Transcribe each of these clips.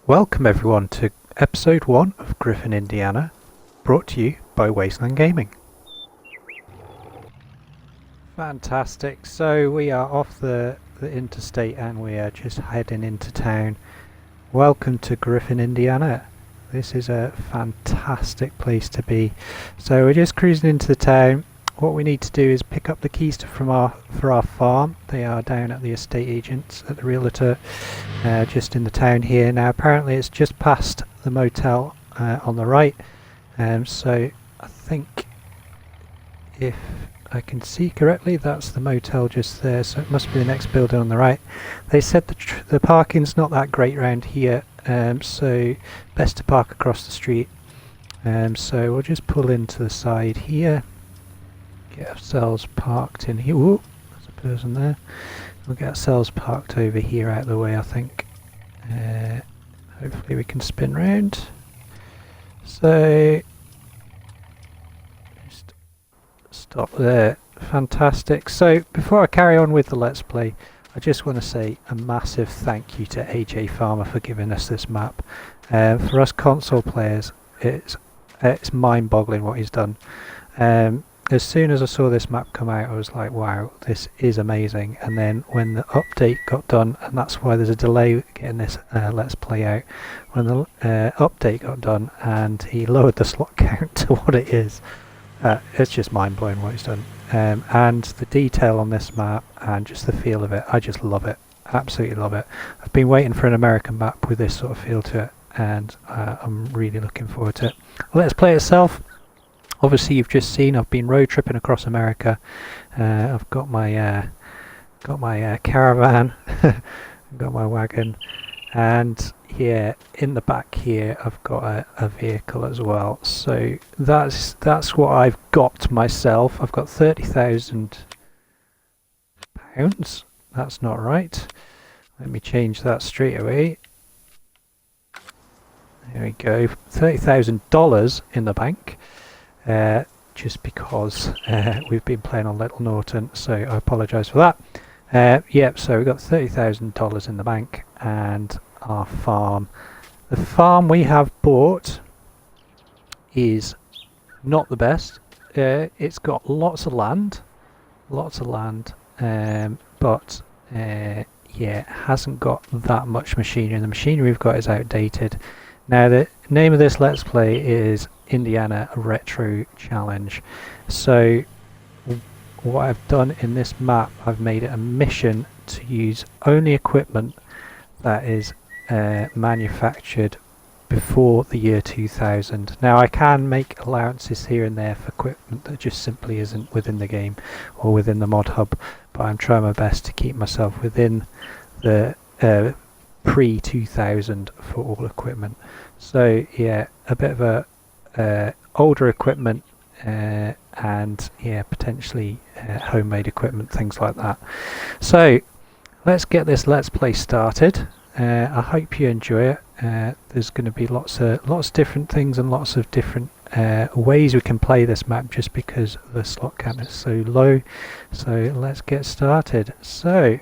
Welcome everyone to episode 1 of Griffin Indiana, brought to you by Wasteland Gaming. Fantastic, so we are off the interstate and we are just heading into town. Welcome to Griffin, Indiana. This is a fantastic place to be. So we're just cruising into the town. What we need to do is pick up the keys for our farm. They are down at the estate agents at the realtor just in the town here. Now apparently it's just past the motel on the right, so I think if I can see correctly that's the motel just there, so it must be the next building on the right. They said the parking's not that great around here, so best to park across the street. So we'll just pull into the side here. Get ourselves parked in here. Ooh, there's a person there. We'll get ourselves parked over here out of the way, I think. Hopefully we can spin round. So, just stop there. Fantastic. So, before I carry on with the Let's Play, I just want to say a massive thank you to AJ Farmer for giving us this map. For us console players, it's mind-boggling what he's done. As soon as I saw this map come out, I was like, wow, this is amazing. And then when the update got done, and that's why there's a delay getting this Let's Play out, when the update got done and he lowered the slot count to what it is, it's just mind-blowing what he's done. And the detail on this map and just the feel of it, I just love it. Absolutely love it. I've been waiting for an American map with this sort of feel to it, and I'm really looking forward to it. Let's Play itself. Obviously, you've just seen I've been road tripping across America. I've got my caravan, got my wagon, and here in the back here I've got a vehicle as well. So that's what I've got myself. I've got £30,000. That's not right. Let me change that straight away. There we go. $30,000 in the bank. Just because we've been playing on Little Norton, so I apologise for that. Yep, so we've got $30,000 in the bank, and our farm. The farm we have bought is not the best. It's got lots of land, but yeah, it hasn't got that much machinery. The machinery we've got is outdated. Now the name of this Let's Play is Indiana Retro Challenge. So what I've done in this map, I've made it a mission to use only equipment that is manufactured before the year 2000. Now I can make allowances here and there for equipment that just simply isn't within the game or within the mod hub, but I'm trying my best to keep myself within the pre-2000 for all equipment. So yeah, a bit of a older equipment and yeah, potentially homemade equipment, things like that. So let's get this Let's Play started. I hope you enjoy it. There's going to be lots of different things and lots of different ways we can play this map, just because the slot count is so low. So let's get started. So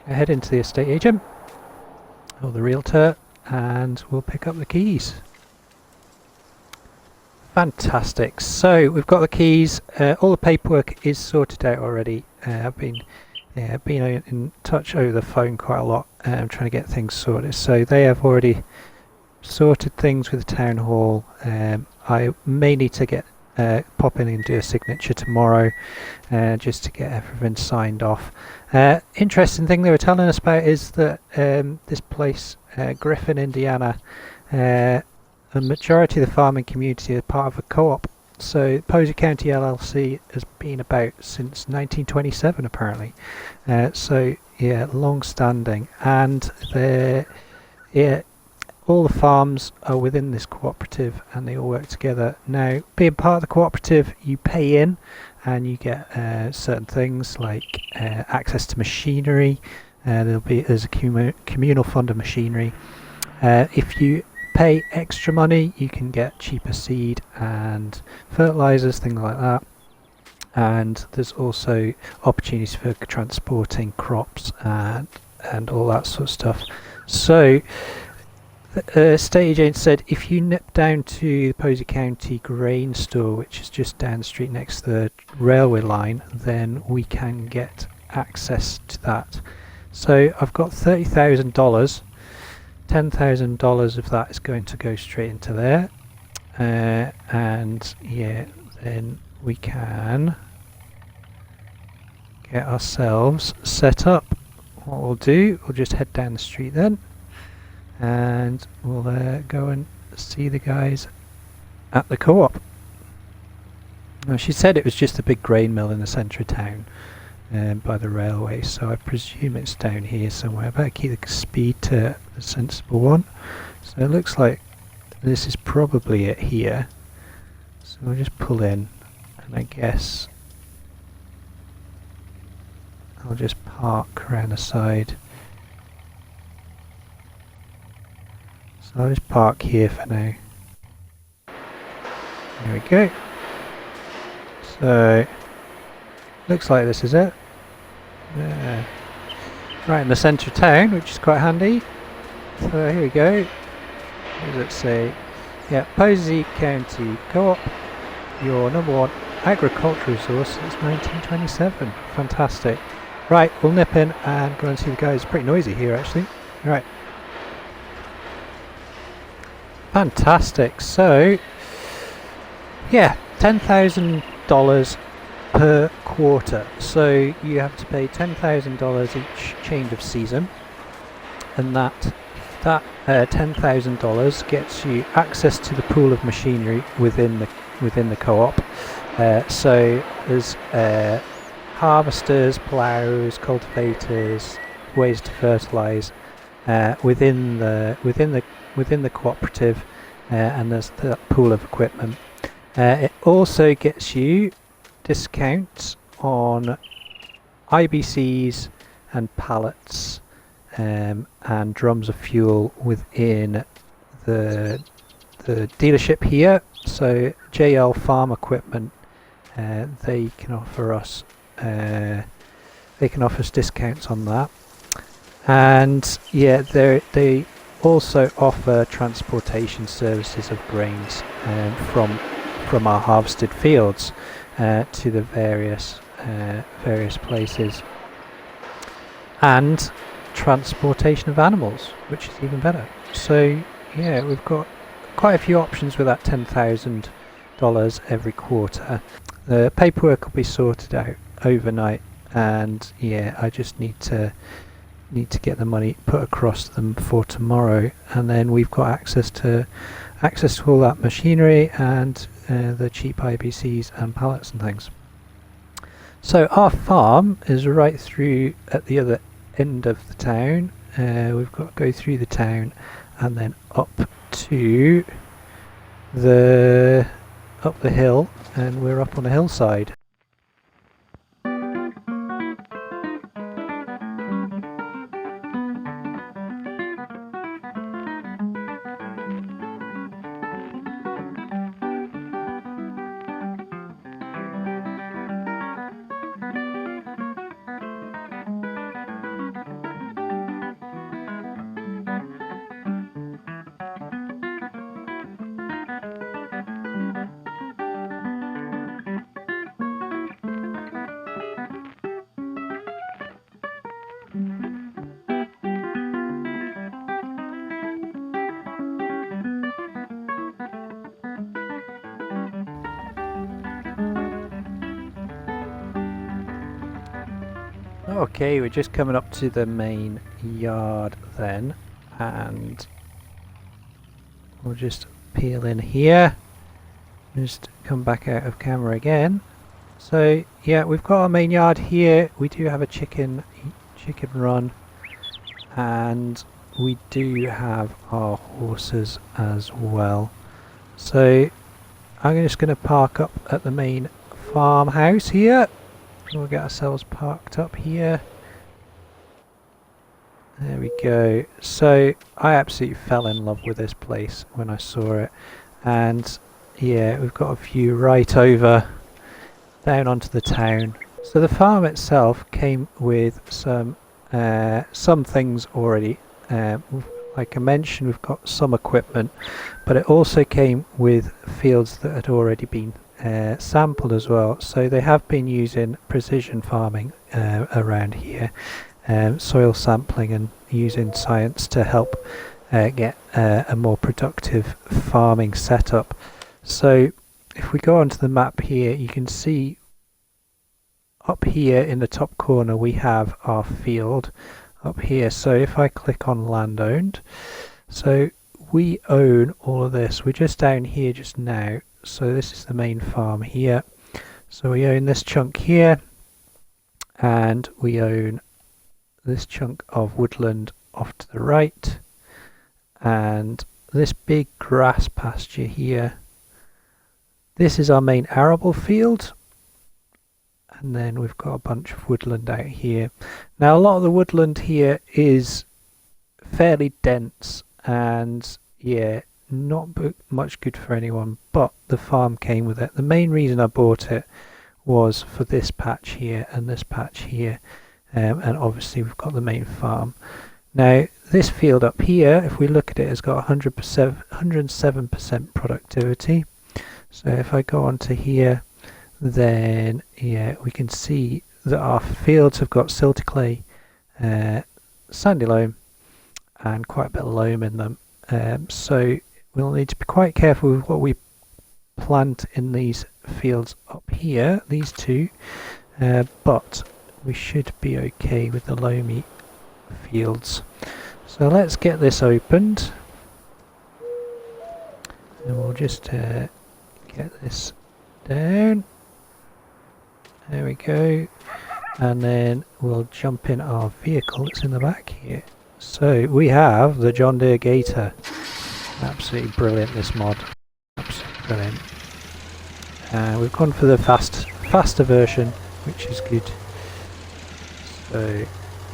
I head into the estate agent or the realtor and we'll pick up the keys. Fantastic. So we've got the keys. All the paperwork is sorted out already. I've been in touch over the phone quite a lot, trying to get things sorted. So they have already sorted things with the town hall. I may need to pop in and do a signature tomorrow, just to get everything signed off. Interesting thing they were telling us about is that this place, Griffin, Indiana, a majority of the farming community are part of a co-op. So Posey County LLC has been about since 1927 apparently. So yeah, long standing, and all the farms are within this cooperative and they all work together. Now, being part of the cooperative, you pay in and you get certain things like access to machinery. There's a communal fund of machinery. If you pay extra money, you can get cheaper seed and fertilizers, things like that. And there's also opportunities for transporting crops and all that sort of stuff. So the estate agent said if you nip down to the Posey County grain store, which is just down the street next to the railway line, then we can get access to that. So I've got $30,000. $10,000 of that is going to go straight into there, and yeah, then we can get ourselves set up. What we'll do, we'll just head down the street then, and we'll go and see the guys at the co-op. Now, she said it was just a big grain mill in the centre of town, by the railway, so I presume it's down here somewhere. I better keep the speed to a sensible one. So it looks like this is probably it here. So we'll just pull in, and I guess I'll just park around the side. So I'll just park here for now. There we go. So looks like this is it. Right in the centre of town, which is quite handy. So here we go. What does it say? Yeah, Posey County Co-op, your #1 agricultural resource since 1927. Fantastic. Right, we'll nip in and go and see the guys. It's pretty noisy here actually. Right. Fantastic. So yeah, $10,000 per quarter, so you have to pay $10,000 each change of season, and that $10,000 gets you access to the pool of machinery within the co-op. So there's harvesters, plows, cultivators, ways to fertilize within the cooperative, and there's that pool of equipment. It also gets you discounts on IBCs and pallets, and drums of fuel within the dealership here. So JL Farm Equipment, they can offer us discounts on that, and yeah, they also offer transportation services of grains from our harvested fields to the various places, and transportation of animals, which is even better. So yeah, we've got quite a few options with that $10,000 every quarter. The paperwork will be sorted out overnight, and yeah, I just need to get the money put across them for tomorrow, and then we've got access to all that machinery and the cheap IBCs and pallets and things. So our farm is right through at the other end of the town. We've got to go through the town and then up to the up the hill, and we're up on a hillside. Okay, we're just coming up to the main yard then, and we'll just peel in here, just come back out of camera again. So yeah, we've got our main yard here. We do have a chicken run, and we do have our horses as well. So I'm just going to park up at the main farmhouse here. We'll get ourselves parked up here. There we go. So I absolutely fell in love with this place when I saw it, and yeah, we've got a view right over down onto the town. So the farm itself came with some things already. Like I mentioned, we've got some equipment, but it also came with fields that had already been sampled as well. So they have been using precision farming around here, soil sampling, and using science to help get a more productive farming setup. So if we go onto the map here, you can see up here in the top corner we have our field up here. So if I click on land owned, so we own all of this. We're just down here just now. So this is the main farm here. So we own this chunk here, and we own this chunk of woodland off to the right, and this big grass pasture here. This is our main arable field, and then we've got a bunch of woodland out here. Now a lot of the woodland here is fairly dense, and yeah, not much good for anyone, but the farm came with it. The main reason I bought it was for this patch here and this patch here, and obviously we've got the main farm. Now this field up here, if we look at it, has got 107% productivity. So if I go onto here, then yeah, we can see that our fields have got silty clay, sandy loam, and quite a bit of loam in them. So we'll need to be quite careful with what we plant in these fields up here, these two, but we should be okay with the loamy fields. So let's get this opened, and we'll just get this down. There we go, and then we'll jump in our vehicle that's in the back here. So we have the John Deere Gator. Absolutely brilliant, this mod. Absolutely brilliant. We've gone for the faster version, which is good. So,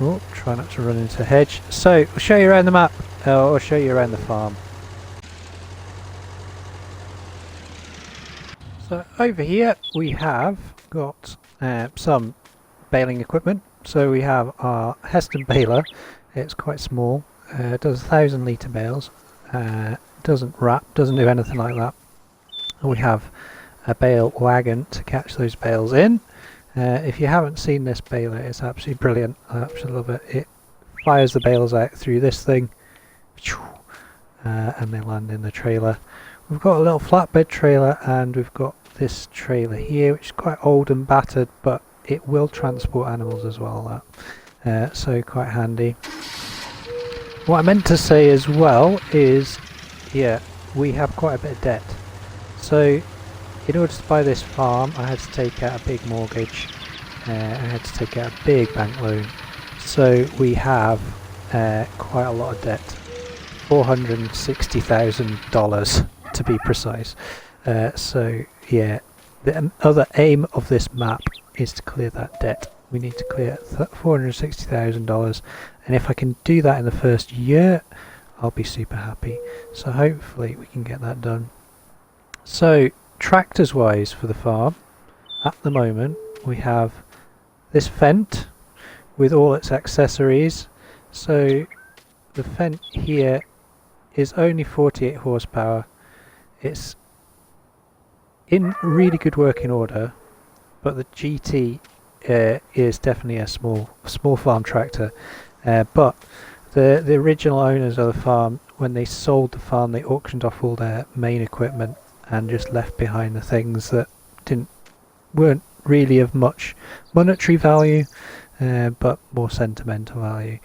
oh, try not to run into a hedge. So, I'll show you around the map, or show you around the farm. So over here we have got some baling equipment. So we have our Heston baler. It's quite small. It does 1,000 litre bales. Doesn't wrap, doesn't do anything like that. And we have a bale wagon to catch those bales in. If you haven't seen this baler, it's absolutely brilliant. I absolutely love it. It fires the bales out through this thing, and they land in the trailer. We've got a little flatbed trailer, and we've got this trailer here, which is quite old and battered, but it will transport animals as well. So quite handy. What I meant to say as well is, yeah, we have quite a bit of debt. So in order to buy this farm, I had to take out a big mortgage. I had to take out a big bank loan. So we have quite a lot of debt, $460,000 to be precise. So yeah, the other aim of this map is to clear that debt. We need to clear $460,000, and if I can do that in the first year, I'll be super happy. So hopefully we can get that done. So tractors wise for the farm, at the moment we have this Fendt with all its accessories. So the Fendt here is only 48 horsepower. It's in really good working order, but the GT is definitely a small farm tractor. But the original owners of the farm, when they sold the farm, they auctioned off all their main equipment and just left behind the things that weren't really of much monetary value, but more sentimental value.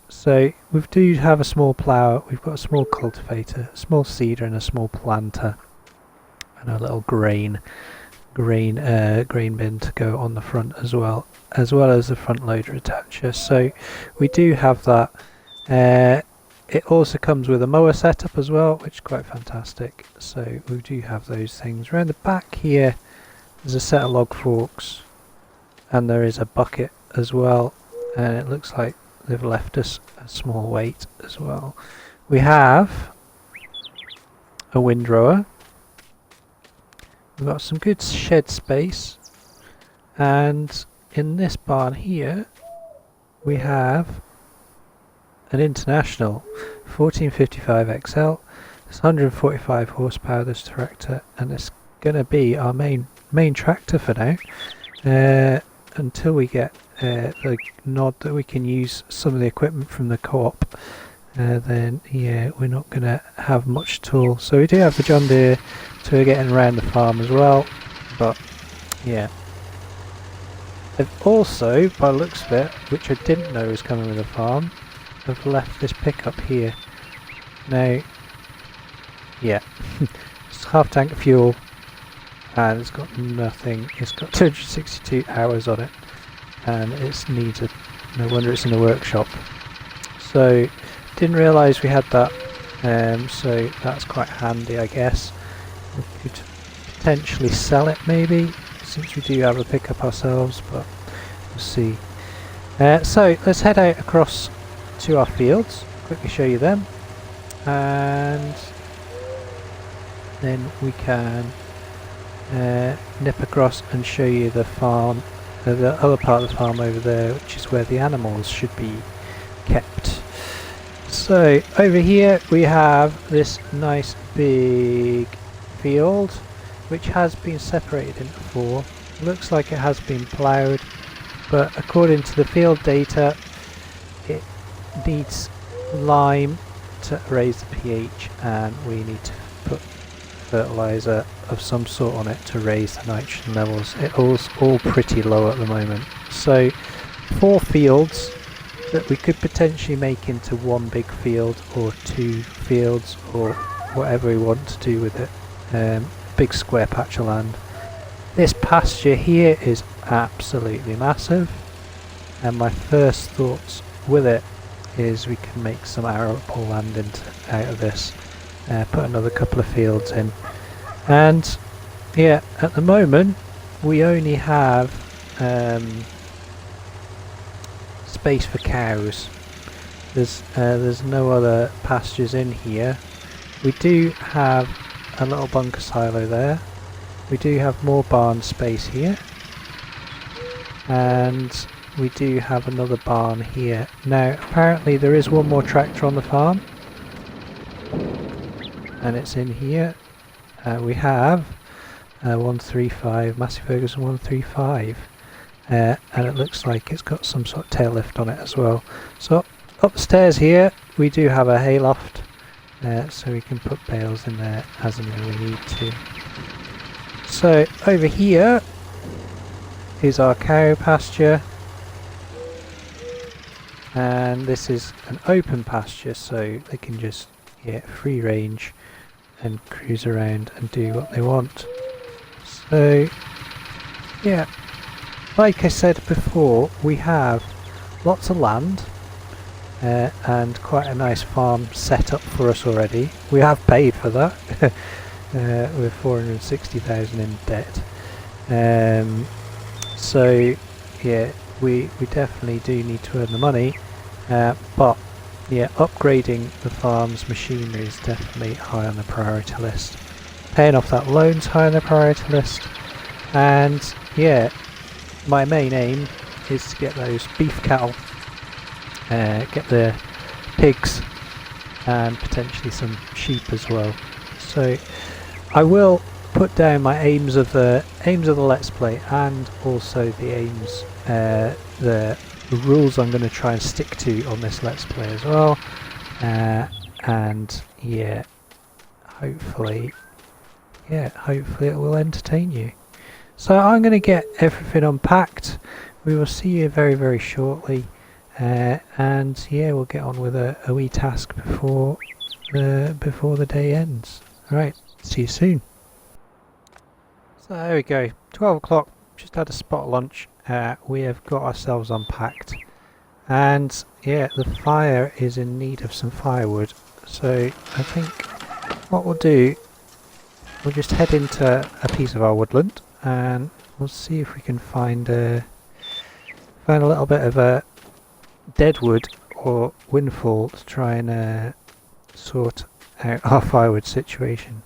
So we do have a small plough, we've got a small cultivator, a small seeder and a small planter, and a little grain bin to go on the front as well as the front loader attacher. So we do have that. It also comes with a mower setup as well, which is quite fantastic. So we do have those things. Around the back here there's a set of log forks, and there is a bucket as well, and it looks like they've left us a small weight as well. We have a windrower. We've got some good shed space, and in this barn here we have an International 1455 XL. It's 145 horsepower, this tractor, and it's going to be our main tractor for now, until we get the nod that we can use some of the equipment from the co-op. Then yeah, we're not going to have much at all. So we do have the John Deere to getting around the farm as well, but yeah. They've also, by the looks of it, which I didn't know was coming with the farm, have left this pickup here. Now, yeah, it's half tank of fuel, and it's got nothing. It's got 262 hours on it, and it needs no wonder it's in the workshop. So didn't realise we had that, so that's quite handy, I guess. We could potentially sell it maybe, since we do have a pickup ourselves, but we'll see. So let's head out across to our fields, quickly show you them, and then we can nip across and show you the farm, the other part of the farm over there, which is where the animals should be kept. So over here we have this nice big field which has been separated into four. Looks like it has been ploughed, but according to the field data it needs lime to raise the pH, and we need to put fertiliser of some sort on it to raise the nitrogen levels. It's all pretty low at the moment. So 4 fields that we could potentially make into one big field or 2 fields or whatever we want to do with it. Big square patch of land. This pasture here is absolutely massive, and my first thoughts with it is we can make some arable land out of this, put another couple of fields in, and yeah, at the moment we only have space for cows. There's no other pastures in here. We do have a little bunker silo there. We do have more barn space here, and we do have another barn here. Now apparently there is one more tractor on the farm, and it's in here. We have 135 Massey Ferguson 135, and it looks like it's got some sort of tail lift on it as well. So upstairs here we do have a hayloft, so we can put bales in there as and when we need to. So over here is our cow pasture, and this is an open pasture, so they can just free range and cruise around and do what they want. So yeah, like I said before, we have lots of land and quite a nice farm set up for us already. We have paid for that. with 460,000 in debt. So yeah, we definitely do need to earn the money, but yeah, upgrading the farm's machinery is definitely high on the priority list. Paying off that loan's high on the priority list, and yeah, my main aim is to get those beef cattle, get the pigs, and potentially some sheep as well. So I will put down my aims of the Let's Play, and also the aims, the rules I'm going to try and stick to on this Let's Play as well, and yeah, hopefully it will entertain you. So I'm going to get everything unpacked. We will see you very, very shortly, and yeah, we'll get on with a wee task before the day ends. Alright, see you soon. So there we go, 12 o'clock, just had a spot lunch. We have got ourselves unpacked, and yeah, the fire is in need of some firewood. So I think what we'll do, we'll just head into a piece of our woodland, and we'll see if we can find a little bit of a deadwood or windfall to try and sort out our firewood situation.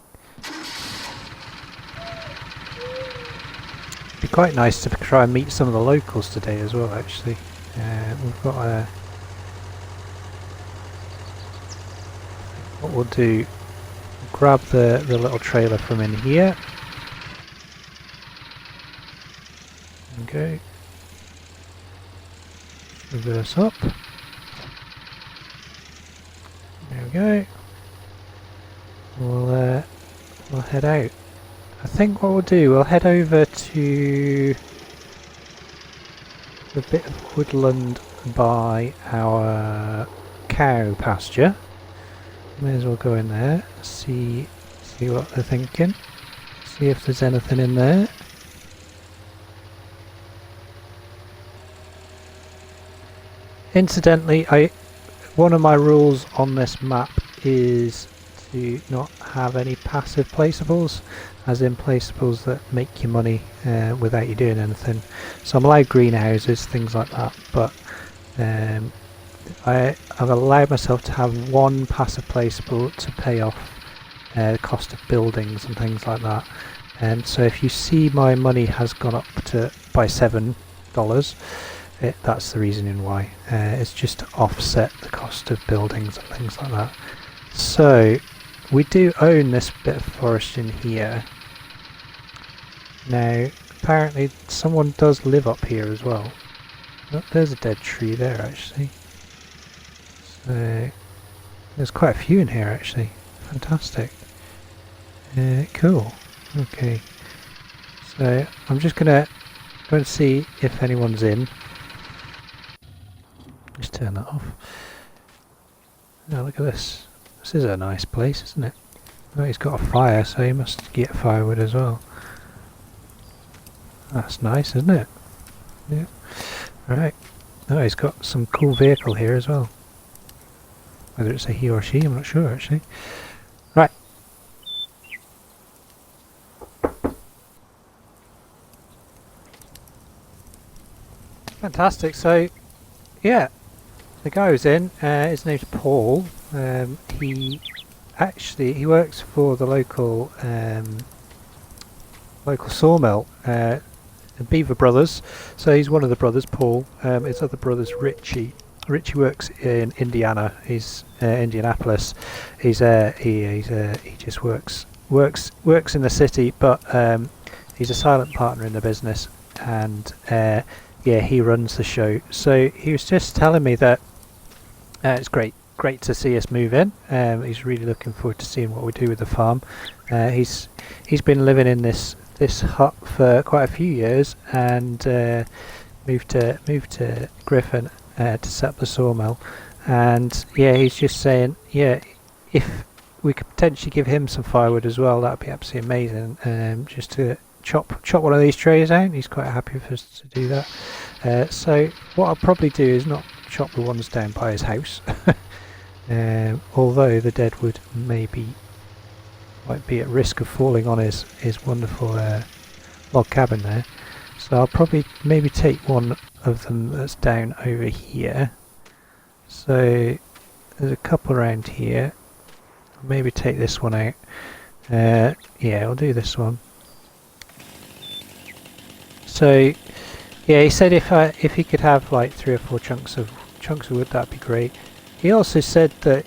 It'd be quite nice to try and meet some of the locals today as well, actually. We've got what we'll do, grab the little trailer from in here. Okay. Reverse up. There we go. We'll head out. I think what we'll do, we'll head over to the bit of woodland by our cow pasture. May as well go in there, see what they're thinking, see if there's anything in there. Incidentally, one of my rules on this map is to not have any passive placeables, as in placeables that make you money without you doing anything. So I'm allowed greenhouses, things like that, but I've allowed myself to have one passive placeable to pay off the cost of buildings and things like that. And so if you see my money has gone up by $7, that's the reasoning why. It's just to offset the cost of buildings and things like that. So we do own this bit of forest in here. Now apparently someone does live up here as well. Oh, there's a dead tree there actually. So there's quite a few in here actually. Fantastic. Cool. Okay. So I'm just gonna go and see if anyone's in. Just turn that off. Oh, look at this. This is a nice place, isn't it? Oh, he's got a fire, so he must get firewood as well. That's nice, isn't it? Yeah. Right. Oh, he's got some cool vehicle here as well. Whether it's a he or she, I'm not sure actually. Right. Fantastic. So, yeah. The guy who's in, his name's Paul. He works for the local sawmill, the Beaver Brothers. So he's one of the brothers, Paul. His other brother's Richie. Richie works in Indiana. He's Indianapolis. He just works in the city, but he's a silent partner in the business, and yeah, he runs the show. So he was just telling me that it's great to see us move in. He's really looking forward to seeing what we do with the farm. He's been living in this hut for quite a few years, and moved to Griffin to set up the sawmill. And yeah, he's just saying, yeah, if we could potentially give him some firewood as well, that'd be absolutely amazing. Just to chop one of these trays out. He's quite happy for us to do that. So what I'll probably do is not chop the ones down by his house, although the deadwood may be might be at risk of falling on his wonderful log cabin there. So I'll probably maybe take one of them that's down over here. So there's a couple around here. I'll maybe take this one out. Yeah, I'll do this one. So yeah, he said if he could have like 3 or 4 chunks of wood, that'd be great. He also said that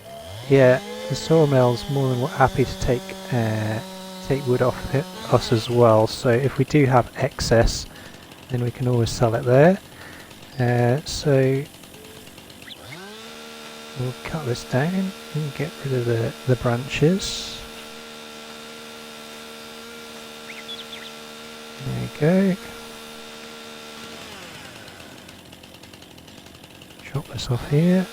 yeah, the sawmill's more than happy to take wood off us as well. So if we do have excess, then we can always sell it there. So we'll cut this down and get rid of the branches. There you go. Chop this off here.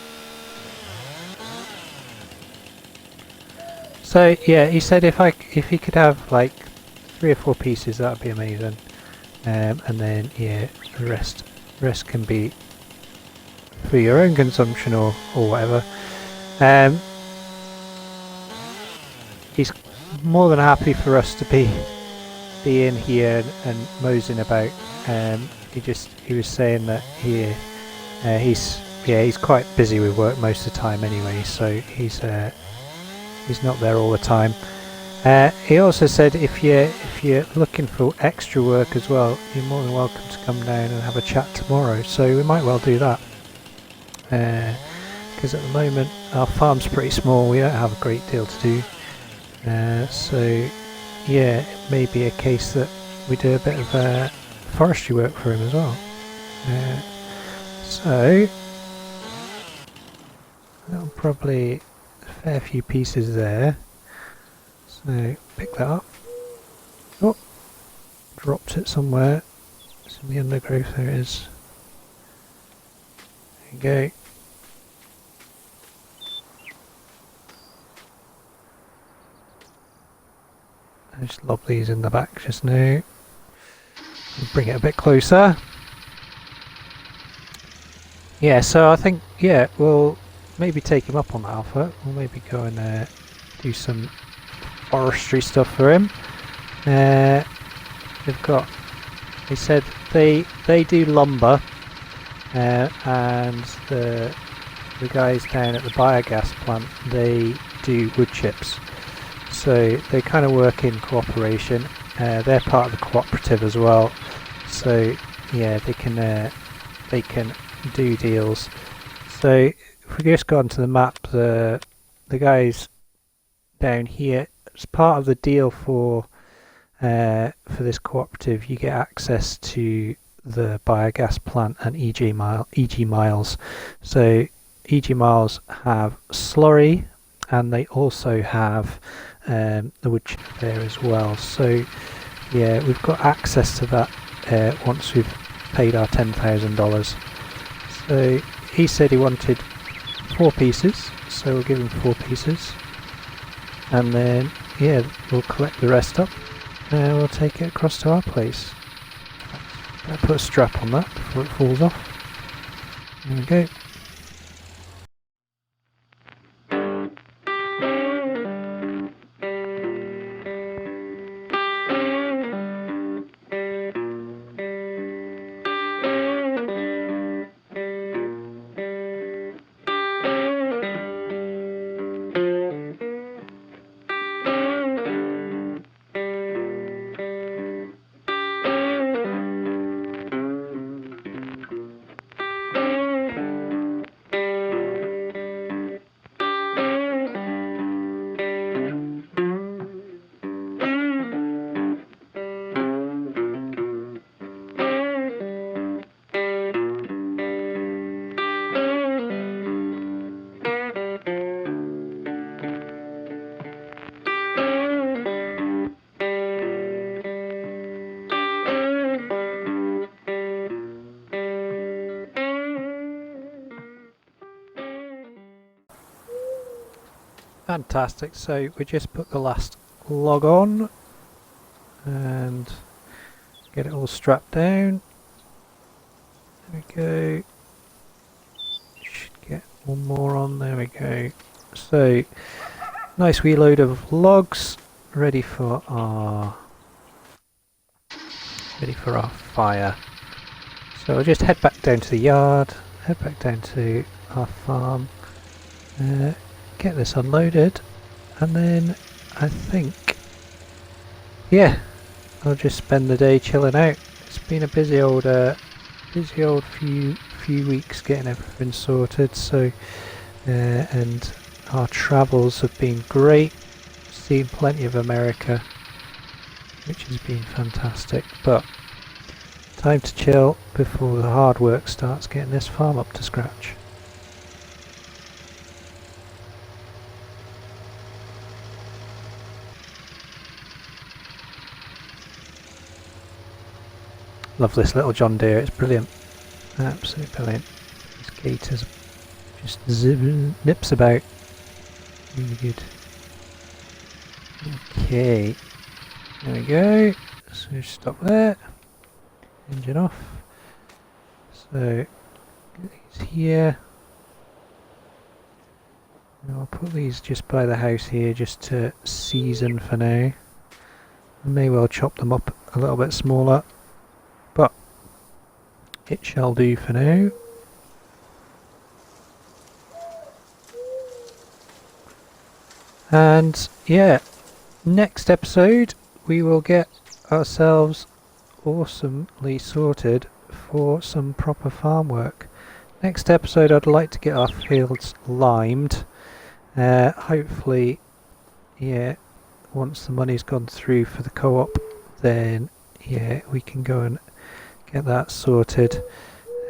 So yeah, he said if he could have like 3 or 4 pieces, that'd be amazing. And then yeah, the rest can be for your own consumption or whatever. He's more than happy for us to be in here and moseying about. He was saying that he's quite busy with work most of the time anyway, so he's not there all the time. He also said if you're looking for extra work as well, you're more than welcome to come down and have a chat tomorrow. So we might well do that. Because at the moment our farm's pretty small, we don't have a great deal to do. So yeah, it may be a case that we do a bit of forestry work for him as well. So that'll probably a fair few pieces there. So pick that up. Oh, dropped it somewhere. It's in the undergrowth. There it is. There you go. I just lob these in the back just now. Bring it a bit closer. Yeah, so I think yeah, we'll maybe take him up on that offer. We'll maybe go and do some forestry stuff for him. They've got. He said they do lumber, and the guys down at the biogas plant, they do wood chips. So they kind of work in cooperation. They're part of the cooperative as well. So yeah, they can do deals. So if we just go onto the map, the guys down here, as part of the deal for this cooperative, you get access to the biogas plant and EG Miles. So EG Miles have slurry, and they also have the wood chip there as well. So yeah, we've got access to that once we've paid our $10,000. So he said he wanted 4 pieces, so we'll give him 4 pieces, and then yeah, we'll collect the rest up and we'll take it across to our place. I'll put a strap on that before it falls off. There we go. Fantastic, so we just put the last log on and get it all strapped down. There we go. Should get one more on, there we go. So, nice wee load of logs ready for our fire. So we'll just head back down to the yard, head back down to our farm, get this unloaded, and then I think, yeah, I'll just spend the day chilling out. It's been a busy old few weeks getting everything sorted. So and our travels have been great. Seen plenty of America, which has been fantastic. But time to chill before the hard work starts getting this farm up to scratch. Love this little John Deere, it's brilliant. Absolutely brilliant. This gator's just nips about. Really good. Okay, there we go. So stop there. Engine off. So get these here. And I'll put these just by the house here just to season for now. I may well chop them up a little bit smaller, but it shall do for now. And yeah, next episode we will get ourselves awesomely sorted for some proper farm work. Next episode I'd like to get our fields limed. Hopefully, yeah, once the money's gone through for the co-op, then yeah, we can go and get that sorted.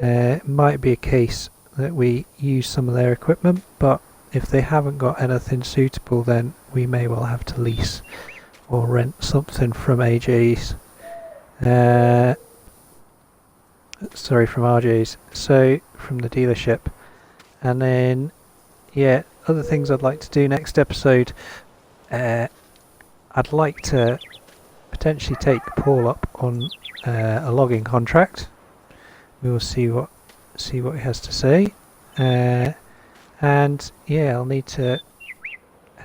It might be a case that we use some of their equipment, but if they haven't got anything suitable, then we may well have to lease or rent something from AJ's. Sorry, from RJ's. So from the dealership. And then, yeah, other things I'd like to do next episode. I'd like to potentially take Paul up on a logging contract. We will see what he has to say. And yeah, I'll need to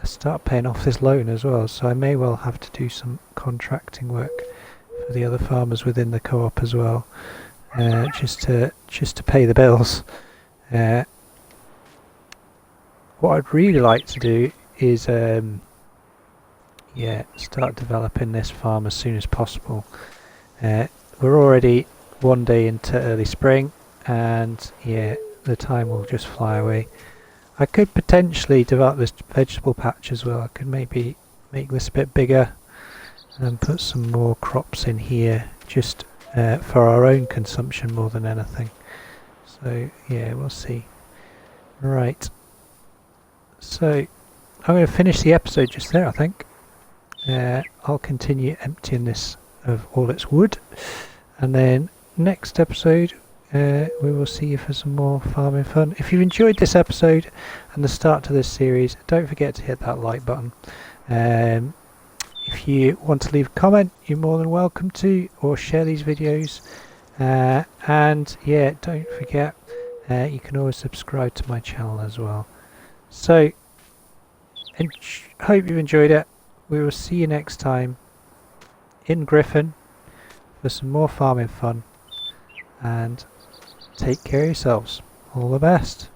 start paying off this loan as well, so I may well have to do some contracting work for the other farmers within the co-op as well, just to pay the bills. What I'd really like to do is yeah, start developing this farm as soon as possible. We're already one day into early spring, and yeah, the time will just fly away. I could potentially develop this vegetable patch as well. I could maybe make this a bit bigger and put some more crops in here, just for our own consumption more than anything. So yeah, we'll see. Right, so I'm going to finish the episode just there, I think. I'll continue emptying this of all its wood, and then next episode we will see you for some more farming fun. If you've enjoyed this episode and the start to this series, don't forget to hit that like button. If you want to leave a comment, you're more than welcome to, or share these videos. And yeah, don't forget, you can always subscribe to my channel as well. So, hope you've enjoyed it. We will see you next time in Griffin for some more farming fun. And take care of yourselves. All the best.